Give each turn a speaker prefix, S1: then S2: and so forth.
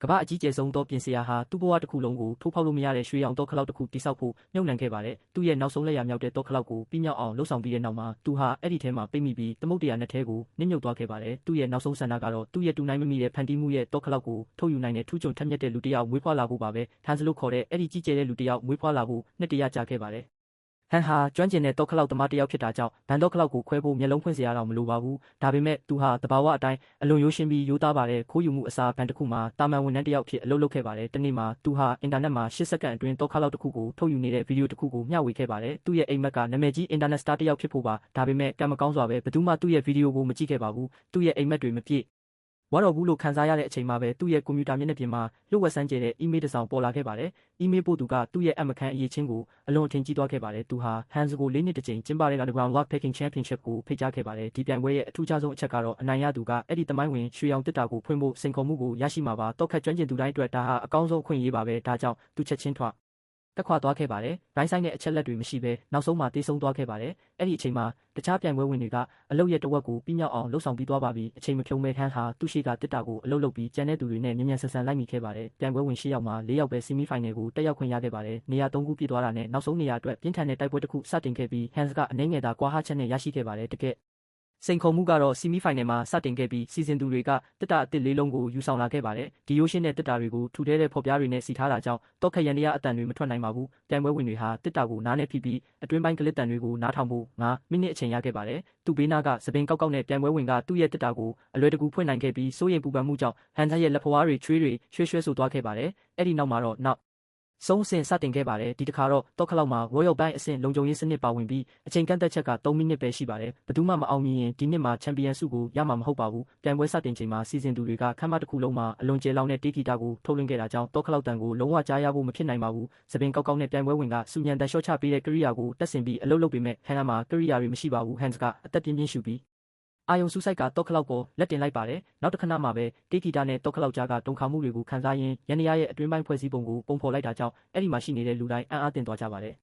S1: ကမ္ဘာအကြီးကျယ်ဆုံးသောပြင်ဆရာဟာသူ့ဘဝတစ်ခုလုံးကိုထိုးဖောက်လို့မရတဲ့ရွှေရောင်တောခလောက်တစ်ခုတိဆောက်ဖို့မြုပ်နှံခဲ့ပါတယ်။သူ့ရဲ့နောက်ဆုံးလက်ရာမြောက်တဲ့တောခလောက်ကိုပြီးမြောက်အောင်လှုပ်ဆောင်ပြီးတဲ့နောက်မှာသူဟာအဲ့ဒီထဲမှာပိတ်မိပြီးသမုဒ္ဒရာနှစ်ထဲကိုနစ်မြုပ်သွားခဲ့ပါတယ်။သူ့ရဲ့နောက်ဆုံးဆန္ဒကတော့သူ့ရဲ့တူနိုင်မမိတဲ့ဖန်တီးမှုရဲ့တောခလောက်ကိုထုတ်ယူနိုင်တဲ့ထူးချွန်ထက်မြက်တဲ့လူတစ်ယောက်မွေးဖွားလာဖို့ပါပဲ။ဟန်စလို့ခေါ်တဲ့အဲ့ဒီကြီးကျယ်တဲ့လူတစ်ယောက်မွေးဖွားလာဖို့နှစ်တရာကြာခဲ့ပါတယ်။ဟန်ဟာကျွမ်းကျင်တဲ့တောခလောက်သမားတစ်ယောက်ဖြစ်တာကြောင့်ဗန်တောခလောက်ကိုခွဲဖို့မျက်လုံးဖွင့်စရာတော့မလိုပါဘူး။ဒါပေမဲ့သူဟာတဘာဝအတိုင်းအလွန်ရိုးရှင်းပြီးရိုးသားပါတယ်ခိုးယူမှုအစားဗန်တစ်ခုမှာတာမန်ဝန်ထမ်းတစ်ယောက်ဖြစ်အလုပ်လုပ်ခဲ့ပါတယ်။တနေ့မှာသူဟာအင်တာနက်မှာ8စက္ကန့်အတွင်းတောခလောက်တစ်ခုကိုထုတ်ယူနေတဲ့ဗီဒီယိုတစ်ခုကိုမျှဝေခဲ့ပါတယ်။သူ့ရဲ့အိမ်မက်ကနာမည်ကြီးအင်တာနက်စတာတစ်ယောက်ဖြစ်ဖို့ပါဒါပေမဲ့ကံမကောင်းစွာပဲဘယ်သူမှသူ့ရဲ့ဗီဒီယိုကိုမကြည့်ခဲ့ပါဘူး။သူ့ရဲ့အိမ်မက်တွေမပြည့်ဝါတော်ဘူးလို့ခံစားရတဲ့အချိန်မှာပဲသူ့ရဲ့ကွန်ပျူတာမျက်နှာပြင်မှာလျှို့ဝှက်စမ်းကြဲတဲ့အီးမေးလ်တစ်စောင်ပေါ်လာခဲ့ပါတယ်။အီးမေးလ်ပို့သူကသူ့ရဲ့အမခန်းအရေးချင်းကိုအလွန်အထင်ကြီးသွားခဲ့ပါတယ်။သူဟာဟန်စ်ကို4နှစ်တစ်ကြိမ်ကျင်းပတဲ့ Underground Lockpicking Championship ကိုဖိတ်ကြားခဲ့ပါတယ်။ဒီပြိုင်ပွဲရဲ့အထူးခြားဆုံးအချက်ကတော့အနိုင်ရသူကအဲ့ဒီသမိုင်းဝင်ရွှေရောင်တစ်တာကိုဖွင့်ဖို့စိန်ခေါ်မှုကိုရရှိမှာပါ။တောက်ခတ်ကျွမ်းကျင်သူတိုင်းအတွက်ဒါဟာအကောင်းဆုံးအခွင့်အရေးပါပဲ။ဒါကြောင့်သူချက်ချင်းတက်ခွာသွားခဲ့ပါတယ်။ရိုင်းဆိုင်တဲ့အချက်လက်တွေမရှိဘဲနောက်ဆုံးမှာတေးဆုံးသွားခဲ့ပါတယ်။အဲ့ဒီအချိန်မှာတခြားပြိုင်ပွဲဝင်တွေကအလုပ်ရဲ့တဝက်ကိုပြီးမြောက်အောင်လှုပ်ဆောင်ပြီးသွားပါပြီ။အချိန်မဖြုံးမဲ့ဟန်ဟာသူ့ရှိကတစ်တာကိုအလုပ်လုပ်ပြီးကျန်တဲ့သူတွေနဲ့မြန်မြန်ဆန်ဆန်လိုက်မိခဲ့ပါတယ်။ပြိုင်ပွဲဝင်10ယောက်မှာ4ယောက်ပဲဆီမီဖိုင်နယ်ကိုတက်ရောက်ခွင့်ရခဲ့ပါတယ်။နေရာ3ခုပြည့်သွားတာနဲ့နောက်ဆုံးနေရာအတွက်ပြင်းထန်တဲ့တိုက်ပွဲတစ်ခုစတင်ခဲ့ပြီးဟန်ကအနှဲငယ်သာကွာဟချက်နဲ့ရရှိခဲ့ပါတယ်။တကယ်စိန်ခေါ်မှုကတော့ဆီမီဖိုင်နယ်မှာစတင်ခဲ့ပြီးစီစဉ်သူတွေကတစ်တာအသစ်လေးလုံးကိုယူဆောင်လာခဲ့ပါတယ်။ဒီရိုးရှင်းတဲ့တစ်တာတွေကိုထူထဲတဲ့ဖော်ပြားတွေနဲ့စီထားတာကြောင့်တောက်ခက်ရန်တရားအတန်တွေမထွက်နိုင်ပါဘူး။ပြိုင်ပွဲဝင်တွေဟာတစ်တာကိုနားနဲ့ဖိပြီးအတွင်းပိုင်းကလစ်တန်တွေကိုနားထောင်ဖို့9မိနစ်အချိန်ရခဲ့ပါတယ်။သူ့ဘေးနားကစပင်ကောက်ကောက်နဲ့ပြိုင်ပွဲဝင်ကသူ့ရဲ့တစ်တာကိုအလွယ်တကူဖွင့်နိုင်ခဲ့ပြီးစိုးရိမ်ပူပန်မှုကြောင့်ဟန်ရဲ့လက်ဖွားတွေချွေးတွေရွှဲဆိုသွားခဲ့ပါတယ်။အဲ့ဒီနောက်မှာတော့နောက်ဆုံးအဆင့်စတင်ခဲ့ပါတယ်ဒီတစ်ခါတော့တောက်ခလောက်မှာ Royal Bank အဆင့်လုံခြုံရေးစနစ်ပါဝင်ပြီးအချိန်ကန့်သက်ချက်က3မိနစ်ပဲရှိပါတယ်ဘယ်သူမှမအောင်မြင်ရင်ဒီနှစ်မှာချန်ပီယံဆုကိုရမှာမဟုတ်ပါဘူးပြိုင်ပွဲစတင်ချိန်မှာစီစဉ်သူတွေကခမ်းမတစ်ခုလုံးမှာအလွန်ကျယ်လောင်တဲ့တေးဂီတာကိုထုတ်လွှင့်ခဲ့တာကြောင့်တောက်ခလောက်တန်ကိုလုံးဝကြားရဖို့မဖြစ်နိုင်ပါဘူးစပင်ကောက်ကောက်နဲ့ပြိုင်ပွဲဝင်ကစူညံတန်လျှော့ချပေးတဲ့ကိရိယာကိုတက်ဆင်ပြီးအလုပ်လုပ်ပေမဲ့ဟန်မှာကိရိယာတွေမရှိပါဘူးဟန်ကအသက်ပြင်းပြင်းရှူပြီးအာယုံစူးစိုက်ကတောက်ခလောက်ပေါ်လက်တင်လိုက်ပါတယ်နောက်တစ်ခဏမှပဲတေးဂီတာနဲ့တောက်ခလောက်ကြားကတုန်ခါမှုတွေကိုခံစားရင်းရန်ရရဲ့အတွင်းပိုင်းဖွဲ့စည်းပုံကိုပုံဖော်လိုက်တာကြောင့်အဲ့ဒီမှာရှိနေတဲ့လူတိုင်းအံ့အားသင့်သွားကြပါတယ်